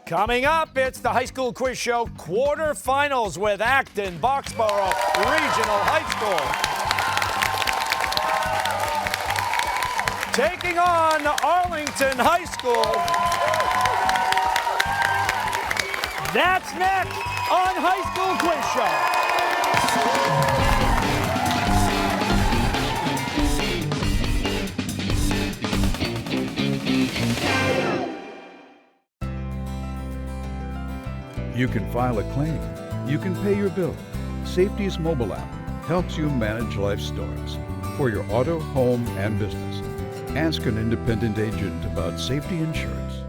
Coming up, it's the high school quiz show quarterfinals with Acton-Boxborough Regional High School. Taking on Arlington High School. That's next on High School Quiz Show. You can file a claim. You can pay your bill. Safety's mobile app helps you manage life storms for your auto, home, and business. Ask an independent agent about safety insurance.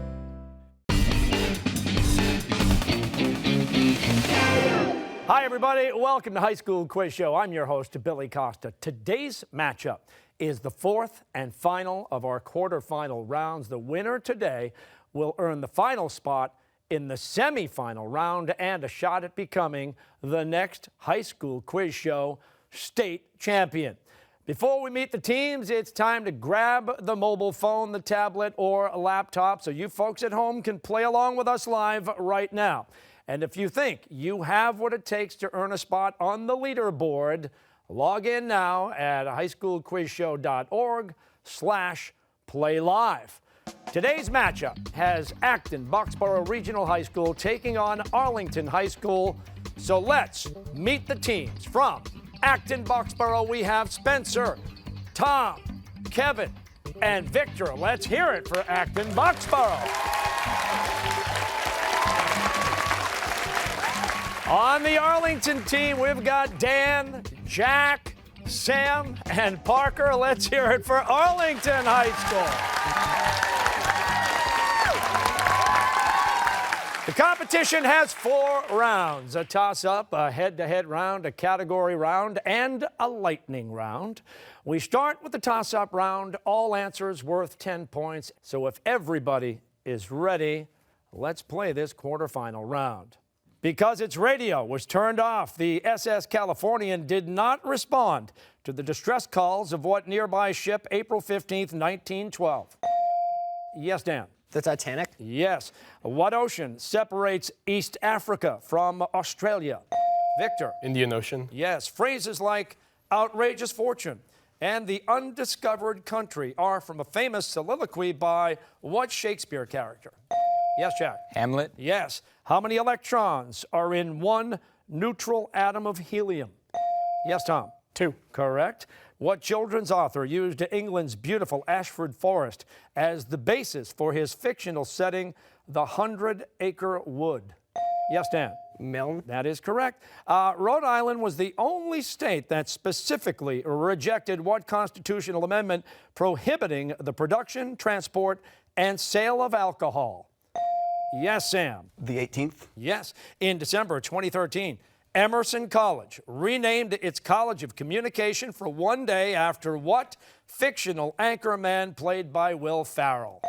Hi, everybody. Welcome to High School Quiz Show. I'm your host, Billy Costa. Today's matchup is the fourth and final of our quarterfinal rounds. The winner today will earn the final spot in the semifinal round and a shot at becoming the next High School Quiz Show state champion. Before we meet the teams, it's time to grab the mobile phone, the tablet, or a laptop so you folks at home can play along with us live right now. And if you think you have what it takes to earn a spot on the leaderboard, log in now at highschoolquizshow.org/playlive. Today's matchup has Acton-Boxborough Regional High School taking on Arlington High School. So let's meet the teams. From Acton-Boxborough, we have Spencer, Tom, Kevin, and Victor. Let's hear it for Acton-Boxborough. On the Arlington team, we've got Dan, Jack, Sam, and Parker. Let's hear it for Arlington High School. The competition has 4 rounds: a toss-up, a head-to-head round, a category round, and a lightning round. We start with the toss-up round. All answers worth 10 points. So if everybody is ready, let's play this quarterfinal round. Because its radio was turned off, the SS Californian did not respond to the distress calls of what nearby ship April 15th, 1912? Yes, Dan. The Titanic? Yes. What ocean separates East Africa from Australia? Victor. Indian Ocean. Yes. Phrases like outrageous fortune and the undiscovered country are from a famous soliloquy by what Shakespeare character? Yes, Jack. Hamlet? Yes. How many electrons are in one neutral atom of helium? Yes, Tom. 2. Correct. What children's author used England's beautiful Ashford Forest as the basis for his fictional setting, The 100-Acre Wood? Yes, Dan. Milne? That is correct. Rhode Island was the only state that specifically rejected what constitutional amendment prohibiting the production, transport, and sale of alcohol? Yes, Sam. The 18th? Yes. In December 2013, Emerson College renamed its College of Communication for one day after what fictional anchorman played by Will Ferrell?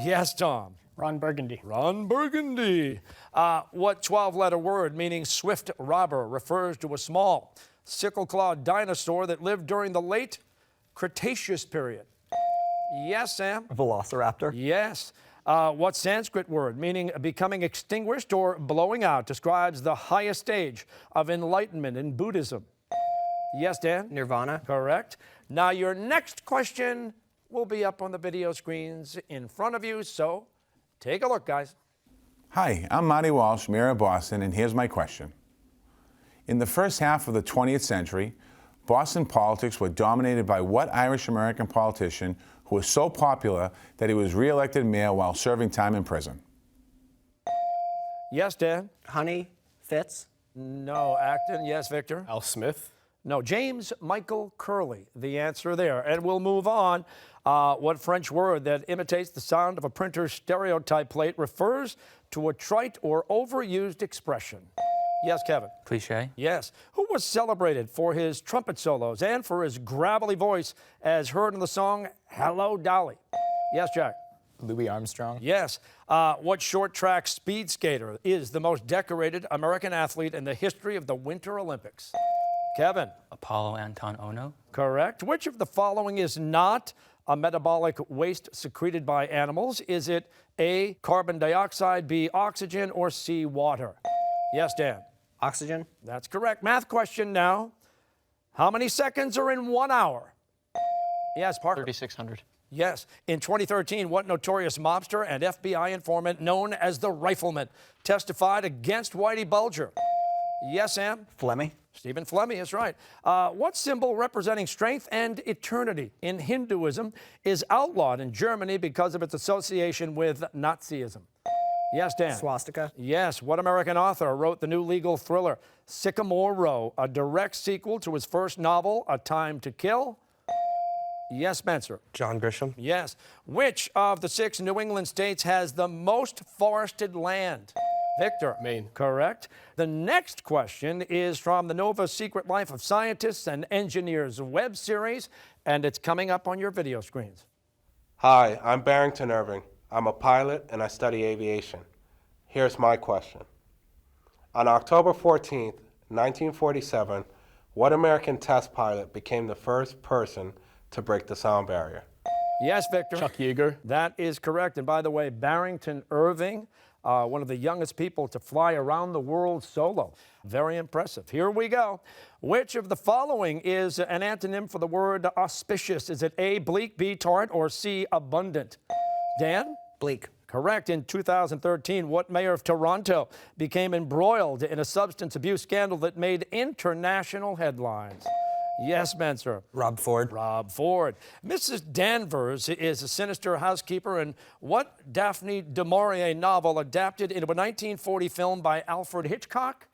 Yes, Tom. Ron Burgundy. Ron Burgundy. What 12-letter word meaning swift robber refers to a small, sickle-clawed dinosaur that lived during the late Cretaceous period? Yes, Sam. Velociraptor? Yes. What Sanskrit word meaning becoming extinguished or blowing out describes the highest stage of enlightenment in Buddhism? Yes, Dan? Nirvana? Correct. Now, your next question will be up on the video screens in front of you, so take a look, guys. Hi, I'm Marty Walsh, Mayor of Boston, and here's my question. In the first half of the 20th century, Boston politics were dominated by what Irish-American politician who was so popular that he was re-elected mayor while serving time in prison? Yes, Dan? Honey? Fitz? No. Acton? Yes, Victor? Al Smith. No. James Michael Curley, the answer there. And we'll move on. What French word that imitates the sound of a printer's stereotype plate refers to a trite or overused expression? Yes, Kevin? Cliche? Yes. Who was celebrated for his trumpet solos and for his gravelly voice as heard in the song Hello, Dolly? Yes, Jack? Louis Armstrong? Yes. What short track speed skater is the most decorated American athlete in the history of the Winter Olympics? Kevin? Apollo Anton Ono? Correct. Which of the following is not a metabolic waste secreted by animals? Is it A, carbon dioxide, B, oxygen, or C, water? Yes, Dan. Oxygen. That's correct. Math question now. How many seconds are in 1 hour? Yes, Parker. 3,600. Yes. In 2013, what notorious mobster and FBI informant known as the Rifleman testified against Whitey Bulger? Yes, Sam? Flemmy. Stephen Flemmy is right. What symbol representing strength and eternity in Hinduism is outlawed in Germany because of its association with Nazism? Yes, Dan. Swastika. Yes. What American author wrote the new legal thriller Sycamore Row, a direct sequel to his first novel, A Time to Kill? Yes, Spencer. John Grisham. Yes. Which of the 6 New England states has the most forested land? Victor. Maine. Correct. The next question is from the Nova Secret Life of Scientists and Engineers web series, and it's coming up on your video screens. Hi, I'm Barrington Irving. I'm a pilot and I study aviation. Here's my question. On October 14th, 1947, what American test pilot became the first person to break the sound barrier? Yes, Victor. Chuck Yeager. That is correct. And by the way, Barrington Irving, one of the youngest people to fly around the world solo. Very impressive. Here we go. Which of the following is an antonym for the word auspicious? Is it A, bleak, B, tart, or C, abundant? Dan? Bleak. Correct. In 2013, what mayor of Toronto became embroiled in a substance abuse scandal that made international headlines? Yes, Spencer. Rob Ford. Rob Ford. Mrs. Danvers is a sinister housekeeper in what Daphne du Maurier novel adapted into a 1940 film by Alfred Hitchcock?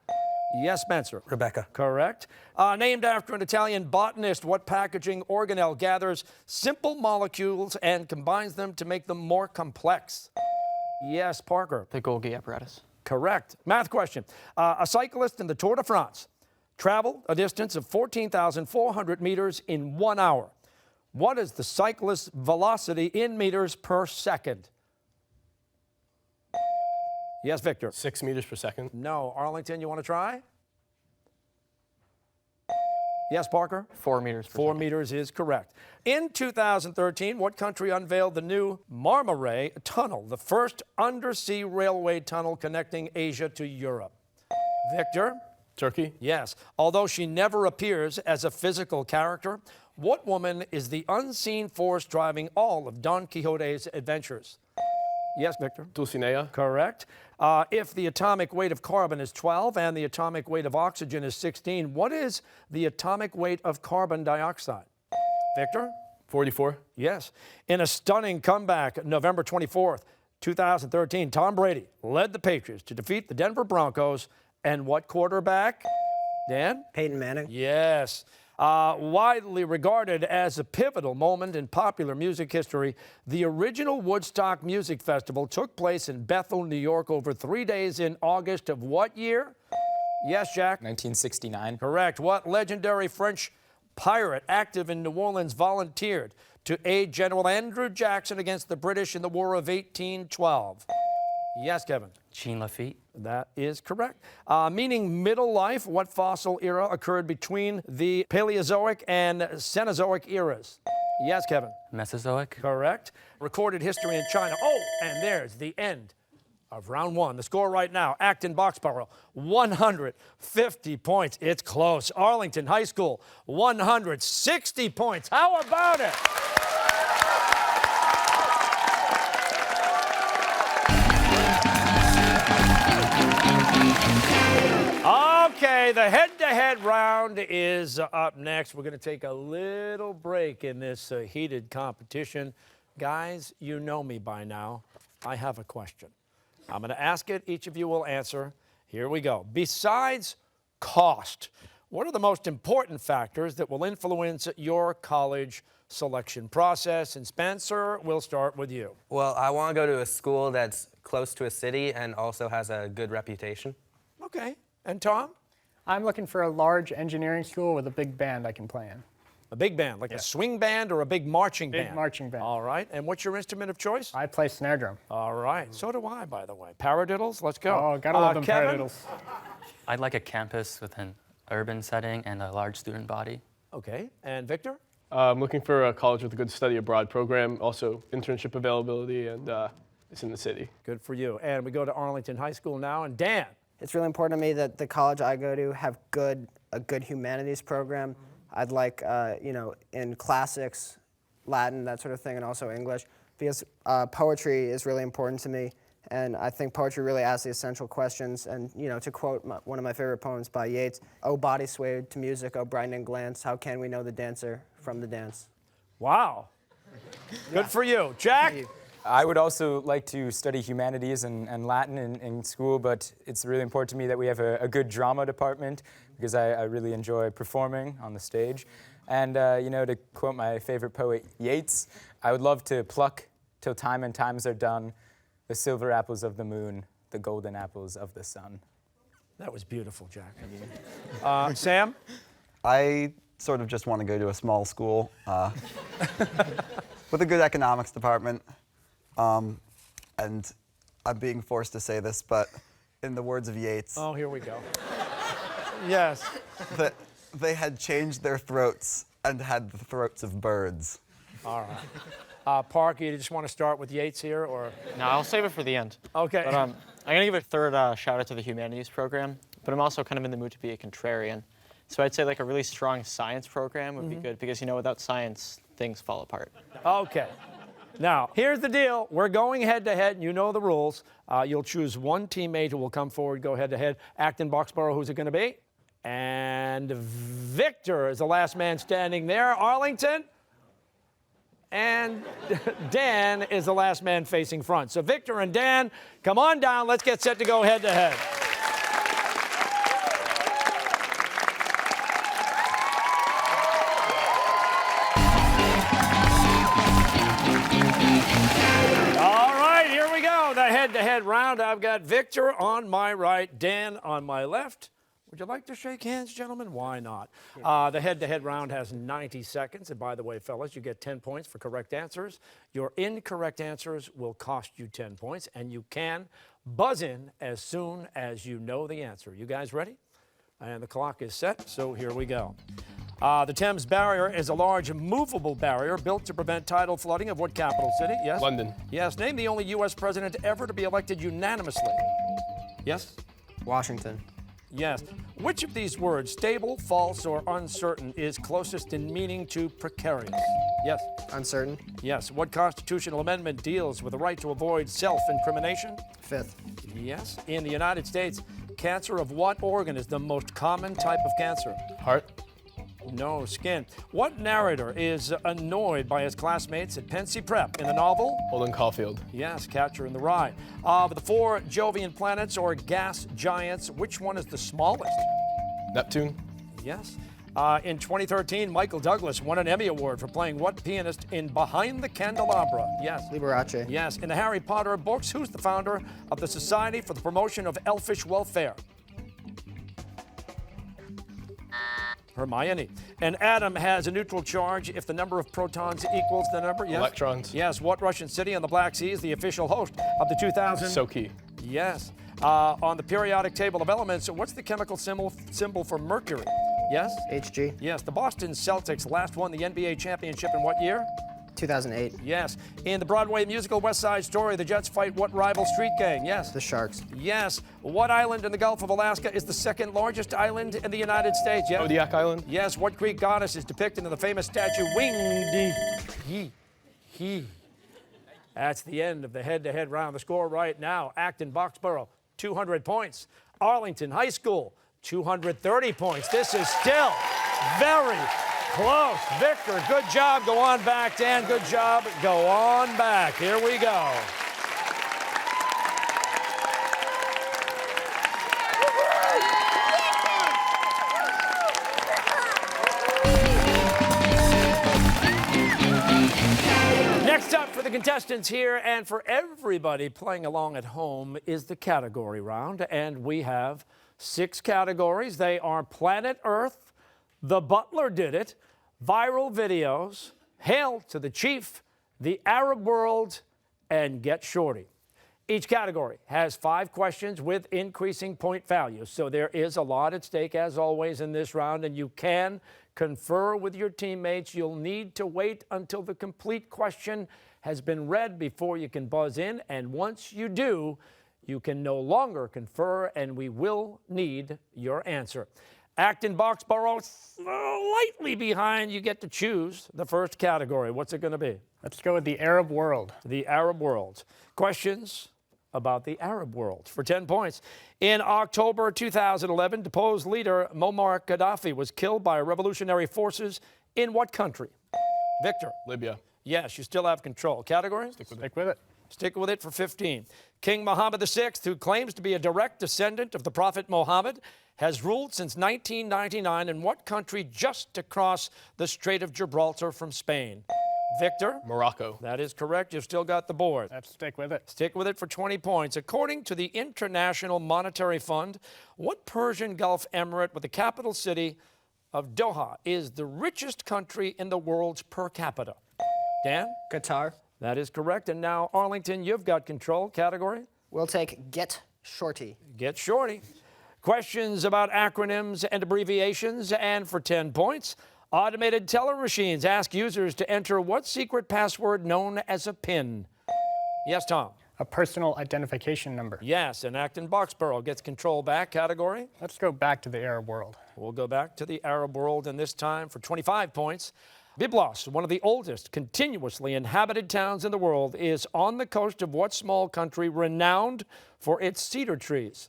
Yes, Spencer. Rebecca. Correct. Named after an Italian botanist, what packaging organelle gathers simple molecules and combines them to make them more complex? Yes, Parker. The Golgi apparatus. Correct. Math question. A cyclist in the Tour de France traveled a distance of 14,400 meters in 1 hour. What is the cyclist's velocity in meters per second? Yes, Victor. 6 meters per second. No. Arlington, you want to try? Yes, Parker? 4 meters per 4 second. meters is correct. In 2013, what country unveiled the new Marmaray Tunnel, the first undersea railway tunnel connecting Asia to Europe? Victor? Turkey. Yes. Although she never appears as a physical character, what woman is the unseen force driving all of Don Quixote's adventures? Yes, Victor. Dulcinea. Correct. If the atomic weight of carbon is 12 and the atomic weight of oxygen is 16, what is the atomic weight of carbon dioxide? Victor? 44. Yes. In a stunning comeback, November 24th, 2013, Tom Brady led the Patriots to defeat the Denver Broncos. And what quarterback? Dan? Peyton Manning. Yes. Widely regarded as a pivotal moment in popular music history, the original Woodstock Music Festival took place in Bethel, New York over 3 days in August of what year? Yes, Jack? 1969. Correct. What legendary French pirate active in New Orleans volunteered to aid General Andrew Jackson against the British in the War of 1812? Yes, Kevin. Jean Lafitte. That is correct. Meaning middle life, what fossil era occurred between the Paleozoic and Cenozoic eras? Yes, Kevin. Mesozoic. Correct. Recorded history in China. Oh, and there's the end of round 1. The score right now, Acton-Boxborough, 150 points. It's close. Arlington High School, 160 points. How about it? Okay, the head-to-head round is up next. We're going to take a little break in this heated competition. Guys, you know me by now. I have a question. I'm going to ask it. Each of you will answer. Here we go. Besides cost, what are the most important factors that will influence your college selection process? And Spencer, we'll start with you. Well, I want to go to a school that's close to a city and also has a good reputation. Okay. And Tom? I'm looking for a large engineering school with a big band I can play in. A big band, like a swing band or a big marching band? Big marching band. All right. And what's your instrument of choice? I play snare drum. All right. So do I, by the way. Paradiddles, let's go. Oh, gotta love them Kevin? paradiddles. I'd like a campus with an urban setting and a large student body. Okay. And Victor? I'm looking for a college with a good study abroad program, also internship availability, and it's in the city. Good for you. And we go to Arlington High School now. And Dan. It's really important to me that the college I go to have a good humanities program. I'd like, in classics, Latin, that sort of thing, and also English, because poetry is really important to me. And I think poetry really asks the essential questions. And, to quote one of my favorite poems by Yeats, "Oh, body swayed to music, oh, brightening glance, how can we know the dancer from the dance?" Wow. Good for you. Jack? I would also like to study humanities and Latin in school, but it's really important to me that we have a good drama department because I really enjoy performing on the stage. And, to quote my favorite poet, Yeats, I would love to pluck till time and times are done the silver apples of the moon, the golden apples of the sun. That was beautiful, Jack. Sam? I sort of just want to go to a small school with a good economics department. And I'm being forced to say this, but in the words of Yeats, Oh, here we go. Yes. that they had changed their throats and had the throats of birds. All right. Park, you just want to start with Yates here, or? No, I'll save it for the end. Okay. But I'm going to give a third shout out to the humanities program, but I'm also kind of in the mood to be a contrarian. So I'd say like a really strong science program would be good because, without science, things fall apart. Okay. Now, here's the deal. We're going head-to-head, and you know the rules. You'll choose one teammate who will come forward, go head-to-head. Acton-Boxborough, who's it going to be? And Victor is the last man standing there. Arlington? And Dan is the last man facing front. So Victor and Dan, come on down. Let's get set to go head-to-head. All right, here we go. The head-to-head round. I've got Victor on my right, Dan on my left. Would you like to shake hands, gentlemen? Why not? The head-to-head round has 90 seconds. And by the way, fellas, you get 10 points for correct answers. Your incorrect answers will cost you 10 points, and you can buzz in as soon as you know the answer. You guys ready? And the clock is set, so here we go. The Thames Barrier is a large movable barrier built to prevent tidal flooding of what capital city? Yes? London. Yes. Name the only U.S. president ever to be elected unanimously. Yes? Washington. Yes. Which of these words, stable, false, or uncertain, is closest in meaning to precarious? Yes. Uncertain. Yes. What constitutional amendment deals with the right to avoid self-incrimination? Fifth. Yes. In the United States, cancer of what organ is the most common type of cancer? Heart. No. Skin. What narrator is annoyed by his classmates at Pensy Prep in the novel? Holden Caulfield. Yes, Catcher in the Rye. Of the four Jovian planets or gas giants, which one is the smallest? Neptune. Yes. In 2013, Michael Douglas won an Emmy Award for playing what pianist in Behind the Candelabra? Yes. Liberace. Yes. In the Harry Potter books, who's the founder of the Society for the Promotion of Elfish Welfare? Hermione. An atom has a neutral charge if the number of protons equals the number. Yes. Electrons. Yes. What Russian city on the Black Sea is the official host of the 2000? Sochi. Yes. On the periodic table of elements, what's the chemical symbol for mercury? Yes. HG. Yes. The Boston Celtics last won the NBA championship in what year? 2008. Yes. In the Broadway musical West Side Story, the Jets fight what rival street gang? Yes. The Sharks. Yes. What island in the Gulf of Alaska is the second largest island in the United States? Yes. Kodiak Island. Yes. What Greek goddess is depicted in the famous statue Winged? He. That's the end of the head-to-head round. The score right now, Acton-Boxborough, 200 points. Arlington High School, 230 points. This is still very close. Victor, good job. Go on back. Dan, good job. Go on back. Here we go. Next up for the contestants here and for everybody playing along at home is the category round. And we have 6 categories. They are Planet Earth, The Butler Did It, Viral Videos, Hail to the Chief, The Arab World, and Get Shorty. Each category has 5 questions with increasing point values. So there is a lot at stake, as always, in this round, and you can confer with your teammates. You'll need to wait until the complete question has been read before you can buzz in. And once you do, you can no longer confer, and we will need your answer. Acton-Boxborough, slightly behind. You get to choose the first category. What's it going to be? Let's go with the Arab world. The Arab world. Questions about the Arab world for 10 points. In October 2011, deposed leader Muammar Gaddafi was killed by revolutionary forces in what country? Victor. Libya. Yes, you still have control. Category? Stick with it. Stick with it for 15. King Mohammed VI, who claims to be a direct descendant of the Prophet Muhammad, has ruled since 1999 in what country just across the Strait of Gibraltar from Spain? Victor? Morocco. That is correct. You've still got the board. Let's stick with it. Stick with it for 20 points. According to the International Monetary Fund, what Persian Gulf emirate with the capital city of Doha is the richest country in the world per capita? Dan? Qatar. That is correct. And now, Arlington, you've got control. Category? We'll take Get Shorty. Get Shorty. Questions about acronyms and abbreviations, and for 10 points, automated teller machines ask users to enter what secret password known as a PIN? Yes, Tom? A personal identification number. Yes, and Acton-Boxborough gets control back. Category? Let's go back to the Arab world. We'll go back to the Arab world, and this time for 25 points. Byblos, one of the oldest continuously inhabited towns in the world, is on the coast of what small country renowned for its cedar trees?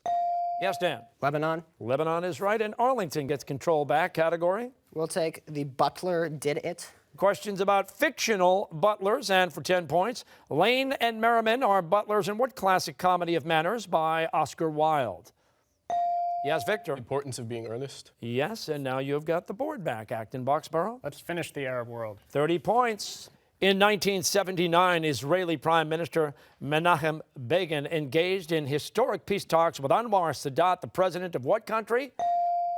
Yes, Dan? Lebanon. Lebanon is right, and Arlington gets control back. Category? We'll take The Butler Did It. Questions about fictional butlers, and for 10 points, Lane and Merriman are butlers in what classic comedy of manners by Oscar Wilde? Yes, Victor? Importance of being earnest. Yes, and now you've got the board back, Acton-Boxborough. Let's finish the Arab world. 30 points. In 1979, Israeli Prime Minister Menachem Begin engaged in historic peace talks with Anwar Sadat, the president of what country?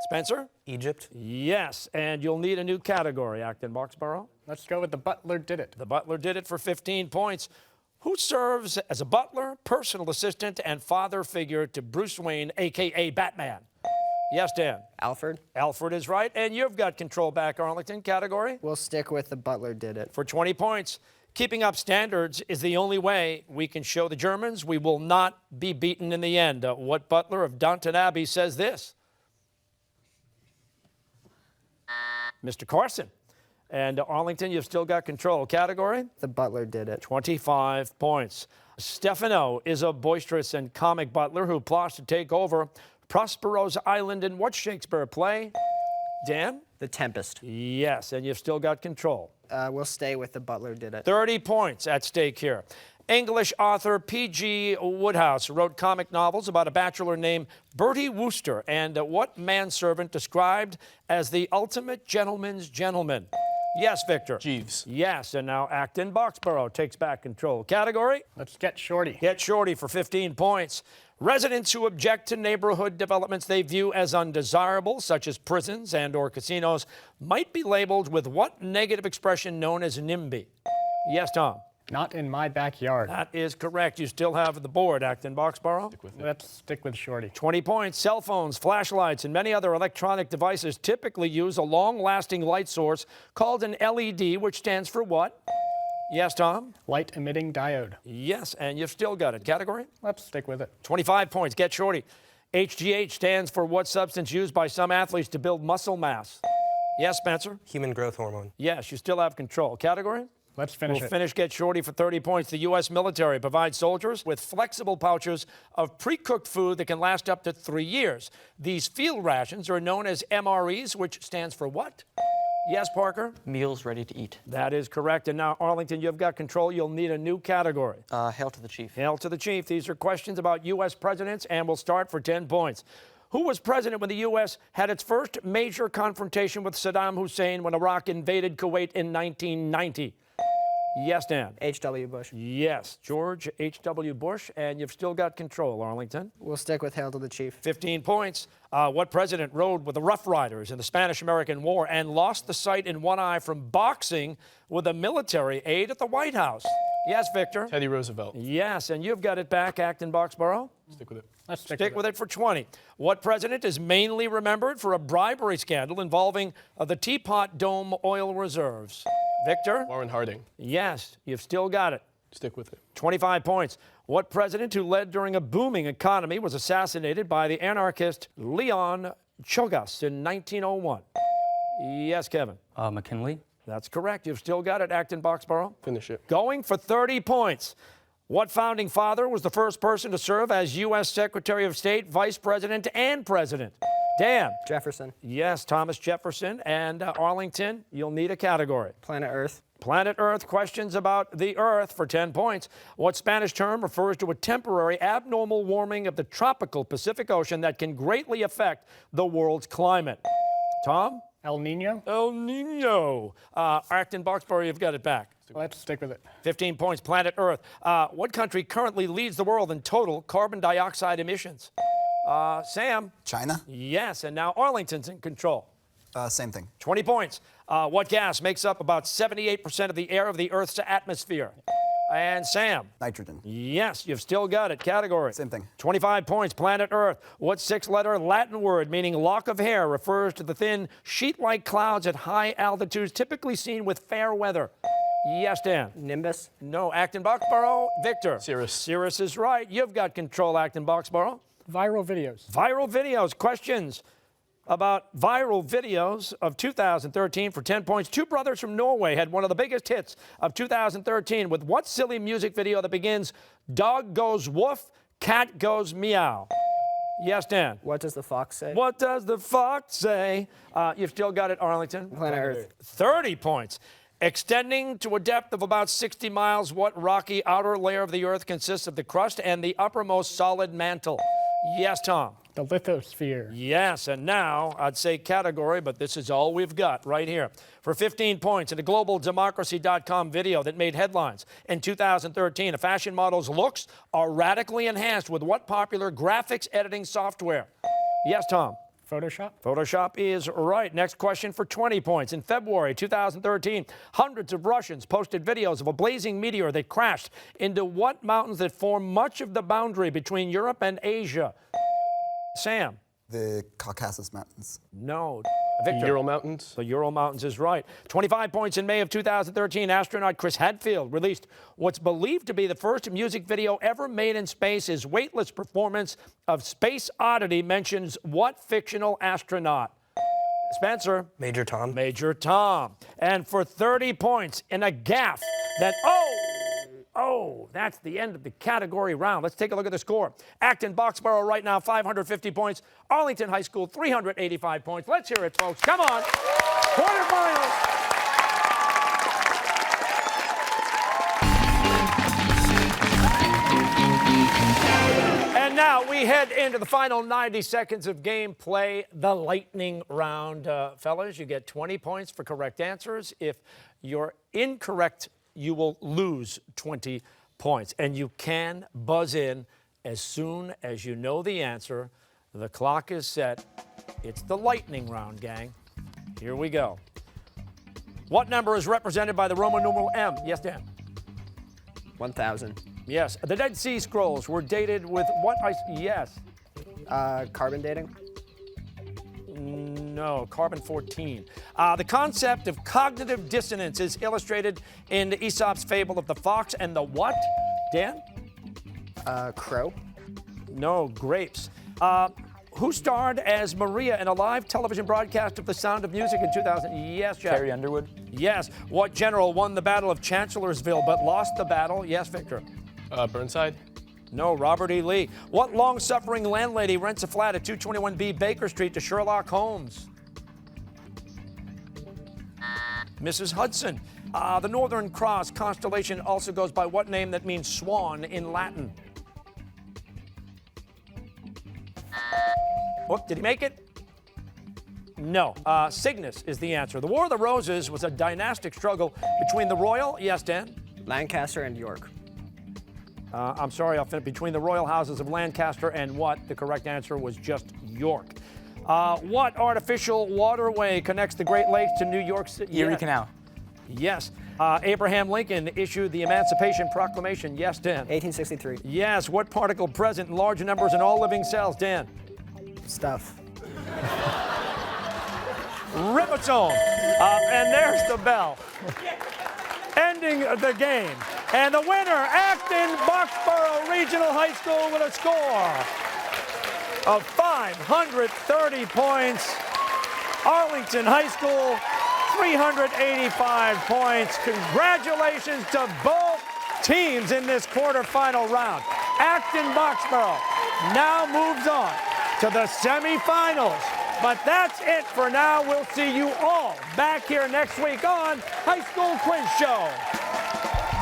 Spencer? Egypt. Yes, and you'll need a new category, Acton-Boxborough. Let's go with The Butler Did It. The butler did it for 15 points. Who serves as a butler, personal assistant, and father figure to Bruce Wayne, a.k.a. Batman? Yes, Dan? Alfred. Alfred is right, and you've got control back, Arlington. Category? We'll stick with The Butler Did It. For 20 points. Keeping up standards is the only way we can show the Germans we will not be beaten in the end. What butler of Downton Abbey says this? Mr. Carson. And Arlington, you've still got control. Category? The Butler Did It. 25 points. Stefano is a boisterous and comic butler who plots to take over Prospero's Island in what Shakespeare play? Dan? The Tempest. Yes, and you've still got control. We'll stay with The Butler Did It. 30 points at stake here. English author P.G. Wodehouse wrote comic novels about a bachelor named Bertie Wooster and what manservant described as the ultimate gentleman's gentleman? Yes, Victor. Jeeves. Yes, and now Acton-Boxborough takes back control. Category? Let's get Shorty. Get Shorty for 15 points. Residents who object to neighborhood developments they view as undesirable, such as prisons and/or casinos, might be labeled with what negative expression known as NIMBY? Yes, Tom? Not in my backyard. That is correct. You still have the board, Acton-Boxborough. Let's stick with Shorty. 20 points. Cell phones, flashlights, and many other electronic devices typically use a long-lasting light source called an LED, which stands for what? Yes, Tom? Light emitting diode. Yes, and you've still got it. Category? Let's stick with it. 25 points. Get Shorty. HGH stands for what substance used by some athletes to build muscle mass? Yes, Spencer? Human growth hormone. Yes, you still have control. Category? Let's finish We'll it. finish Get Shorty for 30 points. The U.S. military provides soldiers with flexible pouches of pre-cooked food that can last up to 3 years. These field rations are known as MREs, which stands for what? Yes, Parker? Meals ready to eat. That is correct. And now, Arlington, you've got control. You'll need a new category. Hail to the chief. Hail to the chief. These are questions about U.S. presidents, and we'll start for 10 points. Who was president when the U.S. had its first major confrontation with Saddam Hussein when Iraq invaded Kuwait in 1990? Yes, Dan. H.W. Bush. Yes, George H.W. Bush, and you've still got control, Arlington. We'll stick with Hail to the Chief. 15 points. What president rode with the Rough Riders in the Spanish-American War and lost the sight in one eye from boxing with a military aide at the White House? Yes, Victor. Teddy Roosevelt. Yes, and you've got it back, Acton-Boxborough. Stick with it. Let's Stick with it for 20. What president is mainly remembered for a bribery scandal involving the Teapot Dome oil reserves? Victor? Warren Harding. Yes, you've still got it. Stick with it. 25 points. What president who led during a booming economy was assassinated by the anarchist Leon Chogas in 1901? Yes, Kevin. McKinley. That's correct. You've still got it, Acton-Boxborough. Finish it. Going for 30 points. What founding father was the first person to serve as U.S. Secretary of State, Vice President, and President? Dan. Jefferson. Yes, Thomas Jefferson. And Arlington, you'll need a category. Planet Earth. Planet Earth, questions about the Earth for 10 points. What Spanish term refers to a temporary abnormal warming of the tropical Pacific Ocean that can greatly affect the world's climate? Tom? El Nino. El Nino. Acton-Boxborough, you've got it back. Let's stick with it. 15 points, planet Earth. What country currently leads the world in total carbon dioxide emissions? Sam? China. Yes, and now Arlington's in control. Same thing. 20 points. What gas makes up about 78% of the air of the Earth's atmosphere? And Sam? Nitrogen. Yes, you've still got it. Category. Same thing. 25 points, planet Earth. What six-letter Latin word meaning lock of hair refers to the thin, sheet-like clouds at high altitudes typically seen with fair weather? Yes, Dan. Nimbus. No. Acton-Boxborough. Victor. Cirrus. Cirrus is right. You've got control, Acton-Boxborough. Viral videos. Viral videos. Questions about viral videos of 2013 for 10 points. Two brothers from Norway had one of the biggest hits of 2013 with what silly music video that begins, dog goes woof, cat goes meow? Yes, Dan. What does the fox say? What does the fox say? You've still got it, Arlington. Planet Earth. 30 points. Extending to a depth of about 60 miles, what rocky outer layer of the Earth consists of the crust and the uppermost solid mantle? Yes, Tom. The lithosphere. Yes, and now I'd say category, but this is all we've got right here. For 15 points, in a globaldemocracy.com video that made headlines in 2013, a fashion model's looks are radically enhanced with what popular graphics editing software? Yes, Tom. Photoshop. Photoshop is right. Next question for 20 points. In February 2013, hundreds of Russians posted videos of a blazing meteor that crashed into what mountains that form much of the boundary between Europe and Asia? Sam? The Caucasus Mountains. No. The Victor? Ural Mountains. The Ural Mountains is right. 25 points. In May of 2013, astronaut Chris Hadfield released what's believed to be the first music video ever made in space. His weightless performance of Space Oddity mentions what fictional astronaut? Spencer? Major Tom. Major Tom. And for 30 points, in a gaffe that, that's the end of the category round. Let's take a look at the score. Acton-Boxborough right now, 550 points. Arlington High School, 385 points. Let's hear it, folks. Come on. Quarterfinal. And now we head into the final 90 seconds of gameplay, the lightning round. Fellas, you get 20 points for correct answers. If you're incorrect, you will lose 20 points. And you can buzz in as soon as you know the answer. The clock is set. It's the lightning round, gang. Here we go. What number is represented by the Roman numeral M? Yes, Dan. 1,000. Yes. The Dead Sea Scrolls were dated with what? Yes. Carbon dating. No, carbon-14. The concept of cognitive dissonance is illustrated in Aesop's fable of the fox and the what? Dan? Crow. No, grapes. Who starred as Maria in a live television broadcast of The Sound of Music in 2000? Yes, Jack. Carrie Underwood. Yes. What general won the Battle of Chancellorsville but lost the battle? Yes, Victor. Burnside. No, Robert E. Lee. What long-suffering landlady rents a flat at 221B Baker Street to Sherlock Holmes? Mrs. Hudson. The Northern Cross constellation also goes by what name that means swan in Latin? Whoop, did he make it? No. Cygnus is the answer. The War of the Roses was a dynastic struggle between the royal, yes, Dan? Lancaster and York. I'm sorry, I'll finish. Between the royal houses of Lancaster and what? The correct answer was just York. What artificial waterway connects the Great Lakes to New York City? Erie Canal. Yes. Abraham Lincoln issued the Emancipation Proclamation. Yes, Dan. 1863. Yes. What particle present in large numbers in all living cells? Dan. Stuff. Ribosome. And there's the bell. Ending the game. And the winner, Acton-Boxborough Regional High School with a score of 530 points. Arlington High School, 385 points. Congratulations to both teams in this quarterfinal round. Acton-Boxborough now moves on to the semifinals. But that's it for now. We'll see you all back here next week on High School Quiz Show.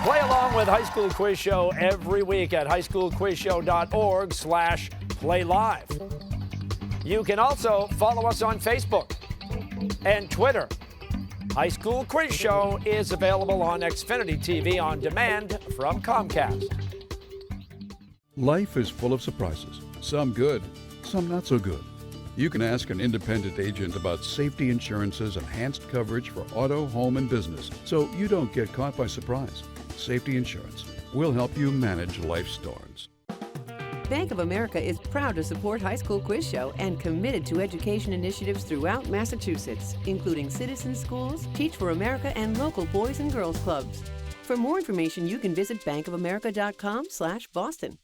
Play along with High School Quiz Show every week at highschoolquizshow.org/playlive. You can also follow us on Facebook and Twitter. High School Quiz Show is available on Xfinity TV on demand from Comcast. Life is full of surprises, some good, some not so good. You can ask an independent agent about safety insurance's enhanced coverage for auto, home, and business, so you don't get caught by surprise. Safety Insurance will help you manage life's storms. Bank of America is proud to support High School Quiz Show and committed to education initiatives throughout Massachusetts, including citizen schools, Teach for America, and local boys and girls clubs. For more information, you can visit bankofamerica.com/Boston.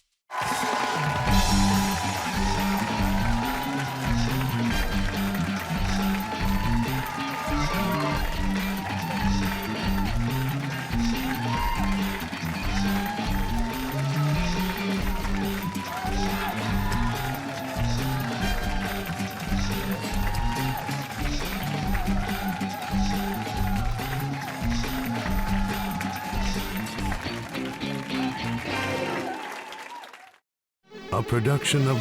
A production of